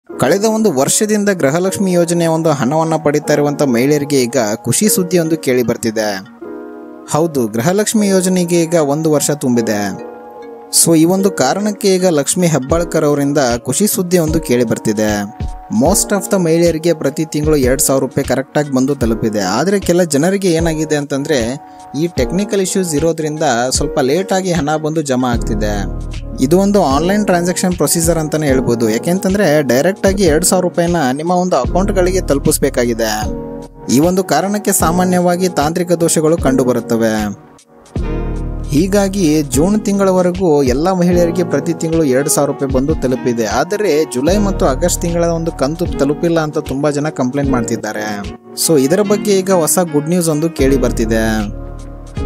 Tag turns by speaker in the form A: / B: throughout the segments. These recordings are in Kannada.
A: ಕಳೆದ ಒಂದು ವರ್ಷದಿಂದ ಗೃಹಲಕ್ಷ್ಮಿ ಯೋಜನೆಯ ಒಂದು ಹಣವನ್ನು ಪಡಿತಾ ಇರುವಂಥ ಮಹಿಳೆಯರಿಗೆ ಈಗ ಖುಷಿ ಸುದ್ದಿ ಒಂದು ಕೇಳಿ ಬರ್ತಿದೆ. ಹೌದು, ಗೃಹಲಕ್ಷ್ಮಿ ಯೋಜನೆಗೆ ಈಗ 1 ವರ್ಷ ತುಂಬಿದೆ. ಸೊ ಈ ಒಂದು ಕಾರಣಕ್ಕೆ ಈಗ ಲಕ್ಷ್ಮಿ ಹೆಬ್ಬಾಳ್ಕರ್ ಅವರಿಂದ ಖುಷಿ ಸುದ್ದಿ ಒಂದು ಕೇಳಿ ಬರ್ತಿದೆ. ಮೋಸ್ಟ್ ಆಫ್ ದ ಮಹಿಳೆಯರಿಗೆ ಪ್ರತಿ ತಿಂಗಳು 2,000 ರೂಪಾಯಿ ಕರೆಕ್ಟಾಗಿ ಬಂದು ತಲುಪಿದೆ. ಆದರೆ ಕೆಲ ಜನರಿಗೆ ಏನಾಗಿದೆ ಅಂತಂದರೆ ಈ ಟೆಕ್ನಿಕಲ್ ಇಶ್ಯೂಸ್ ಇರೋದ್ರಿಂದ ಸ್ವಲ್ಪ ಲೇಟಾಗಿ ಹಣ ಬಂದು ಜಮಾ ಆಗ್ತಿದೆ. ಇದು ಒಂದು ಆನ್ಲೈನ್ ಟ್ರಾನ್ಸಾಕ್ಷನ್ ಪ್ರೊಸೀಜರ್ ಅಂತಲೇ ಹೇಳ್ಬೋದು. ಯಾಕೆಂತಂದರೆ ಡೈರೆಕ್ಟಾಗಿ 2,000 ರೂಪಾಯಿನ ನಿಮ್ಮ ಒಂದು ಅಕೌಂಟ್ಗಳಿಗೆ ತಲುಪಿಸಬೇಕಾಗಿದೆ. ಈ ಒಂದು ಕಾರಣಕ್ಕೆ ಸಾಮಾನ್ಯವಾಗಿ ತಾಂತ್ರಿಕ ದೋಷಗಳು ಕಂಡುಬರುತ್ತವೆ. ಹೀಗಾಗಿ ಜೂನ್ ತಿಂಗಳವರೆಗೂ ಎಲ್ಲ ಮಹಿಳೆಯರಿಗೆ ಪ್ರತಿ ತಿಂಗಳು 2,000 ರೂಪಾಯಿ ಬಂದು ತಲುಪಿದೆ. ಆದರೆ ಜುಲೈ ಮತ್ತು ಆಗಸ್ಟ್ ತಿಂಗಳ ಒಂದು ಕಂತು ತಲುಪಿಲ್ಲ ಅಂತ ತುಂಬ ಜನ ಕಂಪ್ಲೇಂಟ್ ಮಾಡ್ತಿದ್ದಾರೆ. ಸೊ ಇದರ ಬಗ್ಗೆ ಈಗ ಹೊಸ ಗುಡ್ ನ್ಯೂಸ್ ಒಂದು ಕೇಳಿ ಬರ್ತಿದೆ.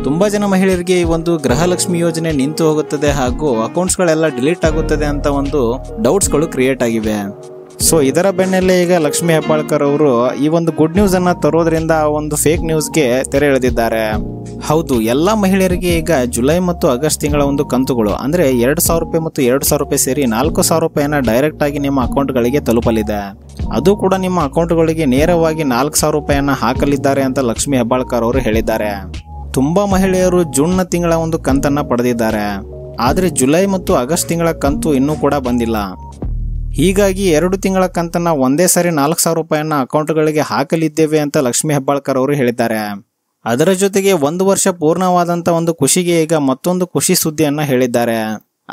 A: ತುಂಬ ಜನ ಮಹಿಳೆಯರಿಗೆ ಈ ಒಂದು ಗೃಹಲಕ್ಷ್ಮಿ ಯೋಜನೆ ನಿಂತು ಹೋಗುತ್ತದೆ ಹಾಗೂ ಅಕೌಂಟ್ಸ್ಗಳೆಲ್ಲ ಡಿಲೀಟ್ ಆಗುತ್ತದೆ ಅಂತ ಒಂದು ಡೌಟ್ಸ್ಗಳು ಕ್ರಿಯೇಟ್ ಆಗಿವೆ. ಸೊ ಇದರ ಬೆನ್ನಲ್ಲೇ ಈಗ ಲಕ್ಷ್ಮಿ ಹೆಬ್ಬಾಳ್ಕರ್ ಅವರು ಈ ಒಂದು ಗುಡ್ ನ್ಯೂಸ್ ಅನ್ನ ತರೋದ್ರಿಂದ ಒಂದು ಫೇಕ್ ನ್ಯೂಸ್ಗೆ ತೆರೆ ಎಳೆದಿದ್ದಾರೆ. ಹೌದು, ಎಲ್ಲ ಮಹಿಳೆಯರಿಗೆ ಈಗ ಜುಲೈ ಮತ್ತು ಆಗಸ್ಟ್ ತಿಂಗಳ ಒಂದು ಕಂತುಗಳು ಅಂದರೆ 2,000 ರೂಪಾಯಿ ಮತ್ತು 2,000 ರೂಪಾಯಿ ಸೇರಿ 4,000 ರೂಪಾಯಿನ ಡೈರೆಕ್ಟ್ ಆಗಿ ನಿಮ್ಮ ಅಕೌಂಟ್ಗಳಿಗೆ ತಲುಪಲಿದೆ. ಅದು ಕೂಡ ನಿಮ್ಮ ಅಕೌಂಟ್ಗಳಿಗೆ ನೇರವಾಗಿ 4,000 ರೂಪಾಯಿಯನ್ನ ಹಾಕಲಿದ್ದಾರೆ ಅಂತ ಲಕ್ಷ್ಮಿ ಹೆಬ್ಬಾಳ್ಕರ್ ಅವರು ಹೇಳಿದ್ದಾರೆ. ತುಂಬಾ ಮಹಿಳೆಯರು ಜೂನ್ನ ತಿಂಗಳ ಒಂದು ಕಂತನ್ನ ಪಡೆದಿದ್ದಾರೆ. ಆದರೆ ಜುಲೈ ಮತ್ತು ಆಗಸ್ಟ್ ತಿಂಗಳ ಕಂತು ಇನ್ನೂ ಕೂಡ ಬಂದಿಲ್ಲ. ಹೀಗಾಗಿ 2 ತಿಂಗಳ ಕಂತನ್ನ ಒಂದೇ ಸಾರಿ 4,000 ರೂಪಾಯಿಯನ್ನ ಅಕೌಂಟ್ಗಳಿಗೆ ಹಾಕಲಿದ್ದೇವೆ ಅಂತ ಲಕ್ಷ್ಮಿ ಹೆಬ್ಬಾಳ್ಕರ್ ಅವರು ಹೇಳಿದ್ದಾರೆ. ಅದರ ಜೊತೆಗೆ 1 ವರ್ಷ ಪೂರ್ಣವಾದಂಥ ಒಂದು ಖುಷಿಗೆ ಈಗ ಮತ್ತೊಂದು ಖುಷಿ ಸುದ್ದಿಯನ್ನ ಹೇಳಿದ್ದಾರೆ.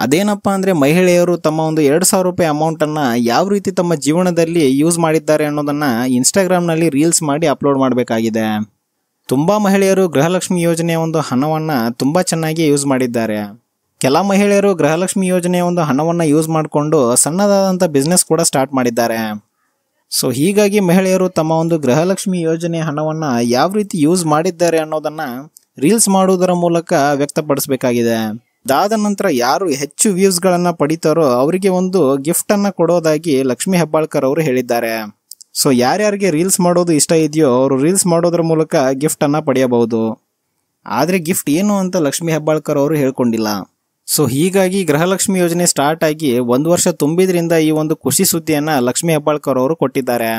A: ಅದೇನಪ್ಪ ಅಂದರೆ ಮಹಿಳೆಯರು ತಮ್ಮ ಒಂದು 2,000 ರೂಪಾಯಿ ಅಮೌಂಟನ್ನು ಯಾವ ರೀತಿ ತಮ್ಮ ಜೀವನದಲ್ಲಿ ಯೂಸ್ ಮಾಡಿದ್ದಾರೆ ಅನ್ನೋದನ್ನು ಇನ್ಸ್ಟಾಗ್ರಾಮ್ನಲ್ಲಿ ರೀಲ್ಸ್ ಮಾಡಿ ಅಪ್ಲೋಡ್ ಮಾಡಬೇಕಾಗಿದೆ. ತುಂಬ ಮಹಿಳೆಯರು ಗೃಹಲಕ್ಷ್ಮಿ ಯೋಜನೆಯ ಒಂದು ಹಣವನ್ನು ತುಂಬ ಚೆನ್ನಾಗಿ ಯೂಸ್ ಮಾಡಿದ್ದಾರೆ. ಕೆಲ ಮಹಿಳೆಯರು ಗೃಹಲಕ್ಷ್ಮಿ ಯೋಜನೆಯ ಒಂದು ಹಣವನ್ನು ಯೂಸ್ ಮಾಡಿಕೊಂಡು ಸಣ್ಣದಾದಂಥ ಬಿಸ್ನೆಸ್ ಕೂಡ ಸ್ಟಾರ್ಟ್ ಮಾಡಿದ್ದಾರೆ. ಸೊ ಹೀಗಾಗಿ ಮಹಿಳೆಯರು ತಮ್ಮ ಒಂದು ಗೃಹಲಕ್ಷ್ಮಿ ಯೋಜನೆಯ ಹಣವನ್ನು ಯಾವ ರೀತಿ ಯೂಸ್ ಮಾಡಿದ್ದಾರೆ ಅನ್ನೋದನ್ನು ರೀಲ್ಸ್ ಮಾಡುವುದರ ಮೂಲಕ ವ್ಯಕ್ತಪಡಿಸಬೇಕಾಗಿದೆ. ಅದಾದ ನಂತರ ಯಾರು ಹೆಚ್ಚು ವ್ಯೂಸ್ಗಳನ್ನು ಪಡಿತಾರೋ ಅವರಿಗೆ ಒಂದು ಗಿಫ್ಟನ್ನು ಕೊಡೋದಾಗಿ ಲಕ್ಷ್ಮಿ ಹೆಬ್ಬಾಳ್ಕರ್ ಅವರು ಹೇಳಿದ್ದಾರೆ. ಸೊ ಯಾರ್ಯಾರಿಗೆ ರೀಲ್ಸ್ ಮಾಡೋದು ಇಷ್ಟ ಇದೆಯೋ ಅವರು ರೀಲ್ಸ್ ಮಾಡೋದ್ರ ಮೂಲಕ ಗಿಫ್ಟನ್ನು ಪಡೆಯಬಹುದು. ಆದರೆ ಗಿಫ್ಟ್ ಏನು ಅಂತ ಲಕ್ಷ್ಮಿ ಹೆಬ್ಬಾಳ್ಕರ್ ಅವರು ಹೇಳ್ಕೊಂಡಿಲ್ಲ. ಸೊ ಹೀಗಾಗಿ ಗೃಹಲಕ್ಷ್ಮಿ ಯೋಜನೆ ಸ್ಟಾರ್ಟ್ ಆಗಿ 1 ವರ್ಷ ತುಂಬಿದ್ರಿಂದ ಈ ಒಂದು ಖುಷಿ ಸುದ್ದಿಯನ್ನು ಲಕ್ಷ್ಮಿ ಹೆಬ್ಬಾಳ್ಕರ್ ಅವರು ಕೊಟ್ಟಿದ್ದಾರೆ.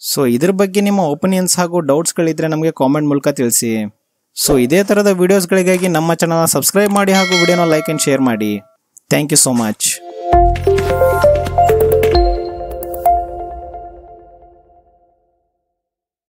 A: ಸೊ ಇದ್ರ ಬಗ್ಗೆ ನಿಮ್ಮ ಒಪಿನಿಯನ್ಸ್ ಹಾಗೂ ಡೌಟ್ಸ್ಗಳಿದ್ರೆ ನಮಗೆ ಕಾಮೆಂಟ್ ಮೂಲಕ ತಿಳಿಸಿ. ಸೊ ಇದೇ ಥರದ ವಿಡಿಯೋಸ್ಗಳಿಗಾಗಿ ನಮ್ಮ ಚಾನಲ್ನ ಸಬ್ಸ್ಕ್ರೈಬ್ ಮಾಡಿ ಹಾಗೂ ವಿಡಿಯೋನ ಲೈಕ್ ಆ್ಯಂಡ್ ಶೇರ್ ಮಾಡಿ. Thank you so much.